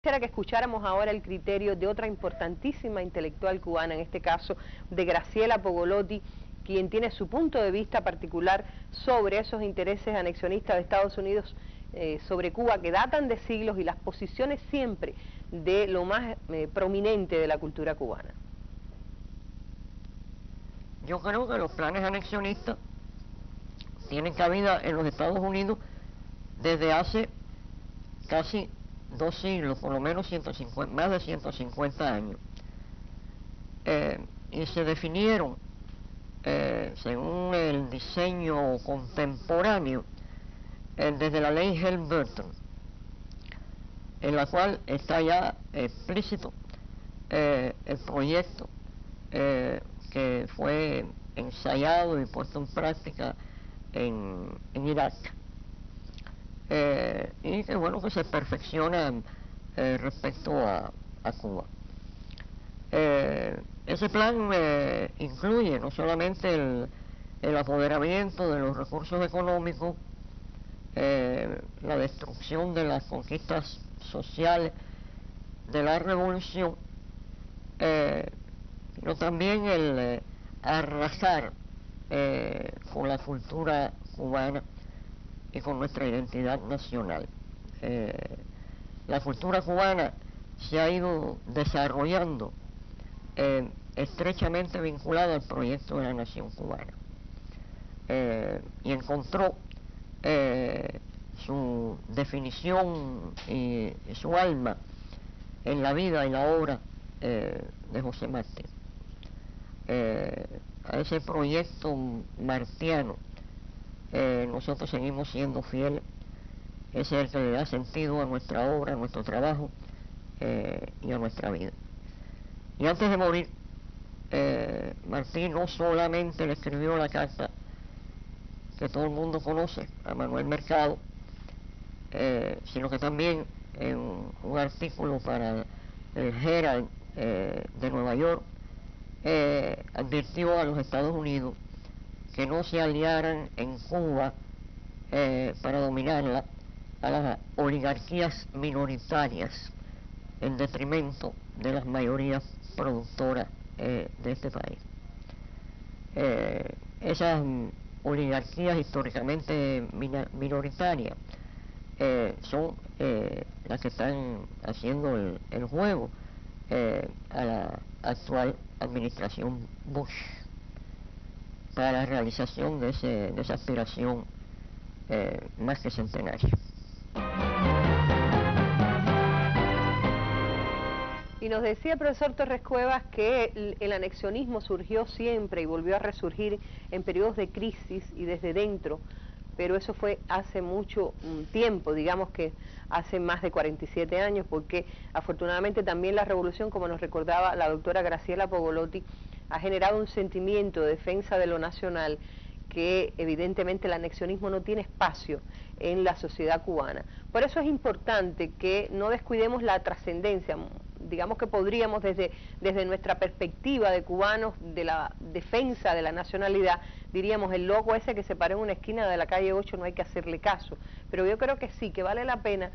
Quisiera que escucháramos ahora el criterio de otra importantísima intelectual cubana, en este caso de Graciela Pogolotti, quien tiene su punto de vista particular sobre esos intereses anexionistas de Estados Unidos sobre Cuba que datan de siglos y las posiciones siempre de lo más prominente de la cultura cubana. Yo creo que los planes anexionistas tienen cabida en los Estados Unidos desde hace casi 2 siglos, por lo menos 150, más de 150 años. Y se definieron, según el diseño contemporáneo, desde la ley Helm-Burton, en la cual está ya explícito el proyecto que fue ensayado y puesto en práctica en Irak. Y que bueno, que se perfecciona respecto a Cuba. Ese plan incluye no solamente el apoderamiento de los recursos económicos, la destrucción de las conquistas sociales de la revolución, sino también el arrasar con la cultura cubana y con nuestra identidad nacional. La cultura cubana se ha ido desarrollando estrechamente vinculada al proyecto de la nación cubana, y encontró su definición y su alma en la vida y la obra de José Martí. A ese proyecto martiano nosotros seguimos siendo fieles. Ese es el que le da sentido a nuestra obra, a nuestro trabajo y a nuestra vida. Y antes de morir, Martí no solamente le escribió la carta que todo el mundo conoce a Manuel Mercado, sino que también en un artículo para el Herald de Nueva York advirtió a los Estados Unidos que no se aliaran en Cuba para dominarla a las oligarquías minoritarias en detrimento de las mayorías productoras de este país. Esas oligarquías históricamente minoritarias son las que están haciendo el juego a la actual administración Bush para la realización de esa aspiración más que centenaria. Y nos decía el profesor Torres Cuevas que el anexionismo surgió siempre y volvió a resurgir en periodos de crisis y desde dentro, pero eso fue hace mucho tiempo, digamos que hace más de 47 años, porque afortunadamente también la revolución, como nos recordaba la doctora Graciela Pogolotti, ha generado un sentimiento de defensa de lo nacional que evidentemente el anexionismo no tiene espacio en la sociedad cubana. Por eso es importante que no descuidemos la trascendencia. Digamos que podríamos desde nuestra perspectiva de cubanos, de la defensa de la nacionalidad, diríamos el loco ese que se paró en una esquina de la calle 8 no hay que hacerle caso. Pero yo creo que sí, que vale la pena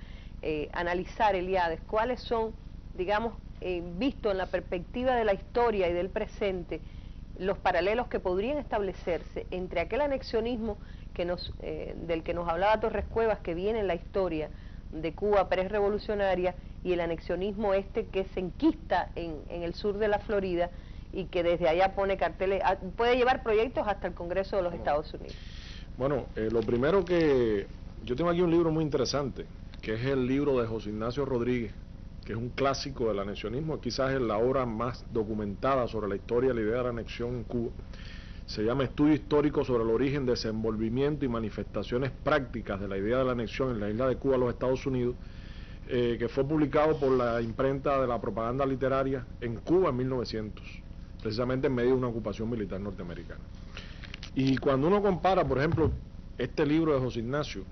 analizar, Eliades, cuáles son, digamos, visto en la perspectiva de la historia y del presente, los paralelos que podrían establecerse entre aquel anexionismo del que nos hablaba Torres Cuevas, que viene en la historia de Cuba prerevolucionaria, y el anexionismo que se enquista en el sur de la Florida y que desde allá pone carteles, puede llevar proyectos hasta el Congreso de los Estados Unidos. Bueno, lo primero que... Yo tengo aquí un libro muy interesante, que es el libro de José Ignacio Rodríguez, que es un clásico del anexionismo, quizás es la obra más documentada sobre la historia y la idea de la anexión en Cuba. Se llama Estudio Histórico sobre el origen, desenvolvimiento y manifestaciones prácticas de la idea de la anexión en la isla de Cuba a los Estados Unidos, que fue publicado por la imprenta de la propaganda literaria en Cuba en 1900, precisamente en medio de una ocupación militar norteamericana. Y cuando uno compara, por ejemplo, este libro de José Ignacio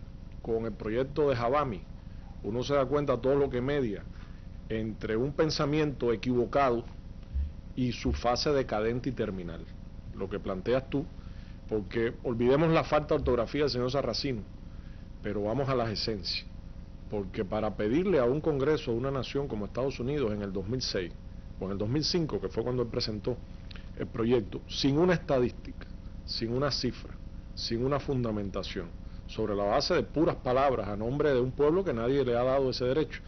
con el proyecto de Javami, uno se da cuenta de todo lo que media entre un pensamiento equivocado y su fase decadente y terminal, lo que planteas tú, porque olvidemos la falta de ortografía del señor Sarracino, pero vamos a las esencias. porque para pedirle a un Congreso de una nación como Estados Unidos en el 2006 o en el 2005, que fue cuando él presentó el proyecto, sin una estadística, sin una cifra, sin una fundamentación, sobre la base de puras palabras a nombre de un pueblo que nadie le ha dado ese derecho,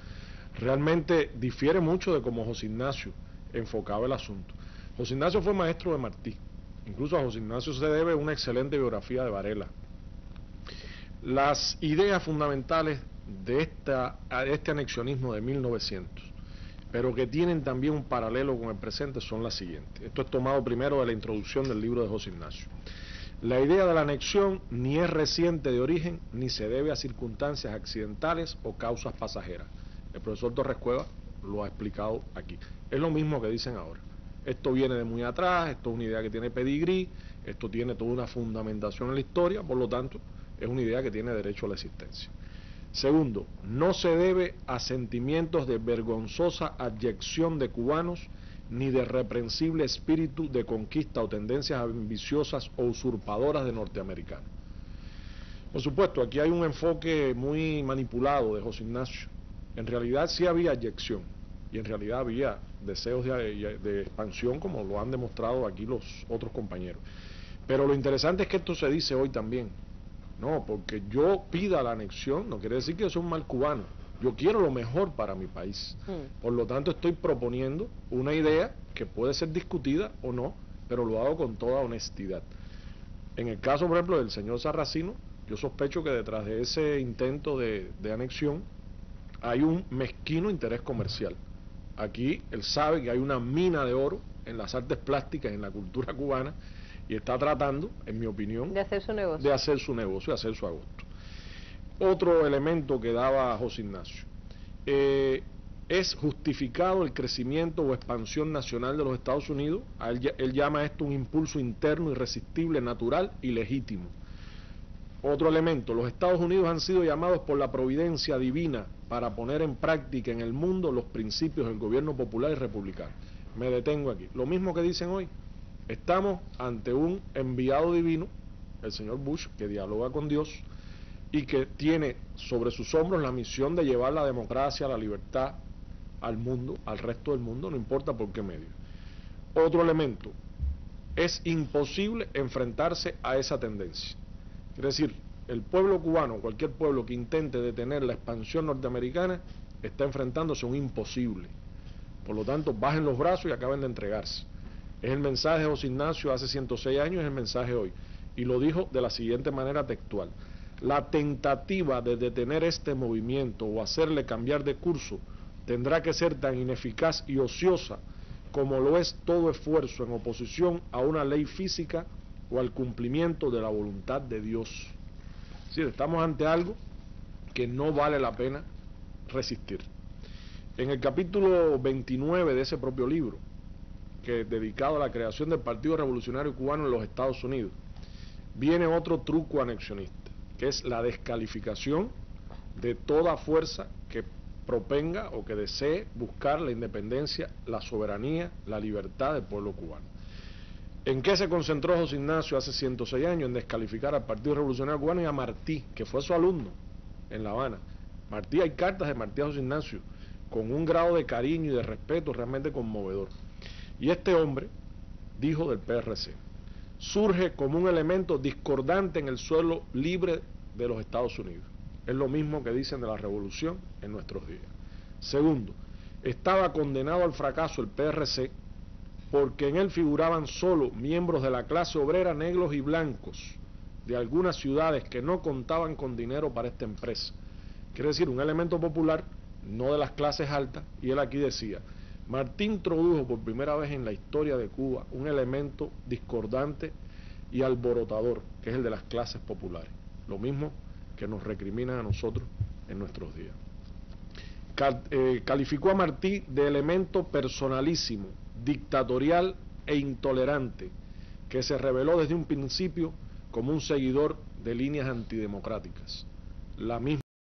realmente difiere mucho de cómo José Ignacio enfocaba el asunto. José Ignacio fue maestro de Martí, incluso a José Ignacio se debe una excelente biografía de Varela. Las ideas fundamentales de este anexionismo de 1900, pero que tienen también un paralelo con el presente, son las siguientes. Esto es tomado primero de la introducción del libro de José Ignacio. La idea de la anexión ni es reciente de origen, ni se debe a circunstancias accidentales o causas pasajeras. El profesor Torres Cuevas lo ha explicado aquí. Es lo mismo que dicen ahora. Esto viene de muy atrás, esto es una idea que tiene pedigrí, esto tiene toda una fundamentación en la historia, por lo tanto, es una idea que tiene derecho a la existencia. Segundo, no se debe a sentimientos de vergonzosa abyección de cubanos, ni de reprensible espíritu de conquista o tendencias ambiciosas o usurpadoras de norteamericanos. Por supuesto, aquí hay un enfoque muy manipulado de José Ignacio. En realidad sí había abyección, y en realidad había deseos de expansión, como lo han demostrado aquí los otros compañeros. Pero lo interesante es que esto se dice hoy también. No, porque yo pida la anexión no quiere decir que yo soy un mal cubano. Yo quiero lo mejor para mi país. Por lo tanto, estoy proponiendo una idea que puede ser discutida o no, pero lo hago con toda honestidad. En el caso, por ejemplo, del señor Sarracino, yo sospecho que detrás de ese intento de anexión hay un mezquino interés comercial. Aquí él sabe que hay una mina de oro en las artes plásticas, en la cultura cubana, y está tratando, en mi opinión, de hacer su negocio, de hacer su agosto. Otro elemento que daba José Ignacio, es justificado el crecimiento o expansión nacional de los Estados Unidos. Él llama esto un impulso interno irresistible, natural y legítimo. Otro elemento, los Estados Unidos han sido llamados por la providencia divina para poner en práctica en el mundo los principios del gobierno popular y republicano. Me detengo aquí. Lo mismo que dicen hoy. Estamos ante un enviado divino, el señor Bush, que dialoga con Dios y que tiene sobre sus hombros la misión de llevar la democracia, la libertad al mundo, al resto del mundo, no importa por qué medio. Otro elemento, es imposible enfrentarse a esa tendencia. Es decir, el pueblo cubano, cualquier pueblo que intente detener la expansión norteamericana, está enfrentándose a un imposible. Por lo tanto, bajen los brazos y acaben de entregarse. Es el mensaje de José Ignacio hace 106 años, es el mensaje hoy. Y lo dijo de la siguiente manera textual. La tentativa de detener este movimiento o hacerle cambiar de curso tendrá que ser tan ineficaz y ociosa como lo es todo esfuerzo en oposición a una ley física o al cumplimiento de la voluntad de Dios. Es decir, estamos ante algo que no vale la pena resistir. En el capítulo 29 de ese propio libro, que es dedicado a la creación del Partido Revolucionario Cubano en los Estados Unidos, viene otro truco anexionista, que es la descalificación de toda fuerza que propenga o que desee buscar la independencia, la soberanía, la libertad del pueblo cubano. ¿En qué se concentró José Ignacio hace 106 años? En descalificar al Partido Revolucionario Cubano y a Martí, que fue su alumno en La Habana. Martí, hay cartas de Martí a José Ignacio con un grado de cariño y de respeto realmente conmovedor. Y este hombre dijo del PRC, surge como un elemento discordante en el suelo libre de los Estados Unidos. Es lo mismo que dicen de la revolución en nuestros días. Segundo, estaba condenado al fracaso el PRC porque en él figuraban solo miembros de la clase obrera, negros y blancos, de algunas ciudades que no contaban con dinero para esta empresa. Quiere decir, un elemento popular, no de las clases altas, y él aquí decía, Martí introdujo por primera vez en la historia de Cuba un elemento discordante y alborotador, que es el de las clases populares. Lo mismo que nos recriminan a nosotros en nuestros días. Calificó a Martí de elemento personalísimo, dictatorial e intolerante, que se reveló desde un principio como un seguidor de líneas antidemocráticas. La misma